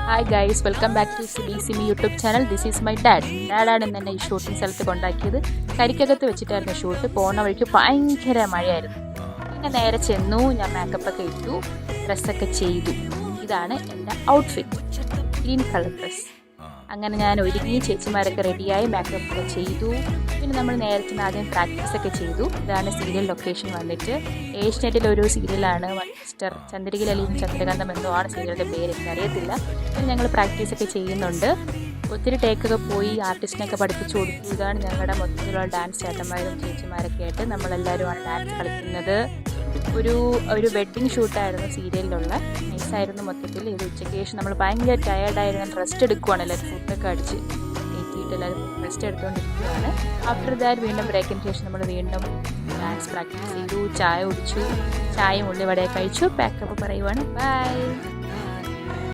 Hi guys, welcome back to Simi YouTube channel. This is my ഡാഡാണ് ഇന്ന് എന്നെ ഈ ഷൂട്ടിംഗ് സ്ഥലത്ത് കൊണ്ടാക്കിയത്. കരിക്കകത്ത് വെച്ചിട്ടായിരുന്നു ഷൂട്ട്. പോകുന്ന വഴിക്ക് ഭയങ്കര മഴയായിരുന്നു. പിന്നെ നേരെ ചെന്നു, ഞാൻ മേക്കപ്പൊക്കെ ഇട്ടു, ഡ്രസ്സൊക്കെ ചെയ്തു. ഇതാണ് എൻ്റെ ഔട്ട്ഫിറ്റ്, ഗ്രീൻ കളർ ഡ്രസ്സ്. അങ്ങനെ ഞാൻ ഒരുങ്ങി, ചേച്ചിമാരൊക്കെ റെഡിയായി, മേക്കപ്പൊക്കെ ചെയ്തു. പിന്നെ നമ്മൾ നേരത്തെ ആദ്യം പ്രാക്ടീസൊക്കെ ചെയ്തു. ഇതാണ് സീരിയൽ ലൊക്കേഷൻ വന്നിട്ട്. ഏഷ്യനെറ്റിലൊരു സീരിയലാണ്, മിസ്റ്റർ ചന്ദ്രികയിലും ചന്ദ്രകാന്തം എന്തോ ആണ് സീരിയലിൻ്റെ പേര്, എനിക്കറിയത്തില്ല. പിന്നെ ഞങ്ങൾ പ്രാക്ടീസൊക്കെ ചെയ്യുന്നുണ്ട്. ഒത്തിരി ടേക്കൊക്കെ പോയി, ആർട്ടിസ്റ്റിനെയൊക്കെ പഠിപ്പിച്ചു കൊടുത്തു. ഇതാണ് ഞങ്ങളുടെ മൊത്തത്തിലുള്ള ഡാൻസ്. ചേട്ടന്മാരും ചേച്ചിമാരൊക്കെ ആയിട്ട് നമ്മളെല്ലാവരുമാണ് ഡാൻസ് കളിക്കുന്നത്. ഒരു വെഡ്ഡിങ് ഷൂട്ടായിരുന്നു സീരിയലിലുള്ള. നൈസായിരുന്നു മൊത്തത്തിൽ. ഇത് ഉച്ചയ്ക്ക് ശേഷം നമ്മൾ ഭയങ്കര ടയേർഡായിരുന്നു. റെസ്റ്റ് എടുക്കുവാണ്, എല്ലാവരും ഫുഡൊക്കെ അടിച്ച് എത്തിയിട്ട് എല്ലാവരും റെസ്റ്റ് എടുത്തുകൊണ്ടിരിക്കുകയാണ്. ആഫ്റ്റർ ദാറ്റ് വീണ്ടും ബ്രേക്കിന് ശേഷം നമ്മൾ വീണ്ടും ഡാൻസ് പ്രാക്ടീസ് ചെയ്തു, ചായ കുടിച്ചു, ചായയും ഉള്ളിവടയൊക്കെ കഴിച്ചു. പാക്കപ്പ് പറയുവാണ്. ബൈ.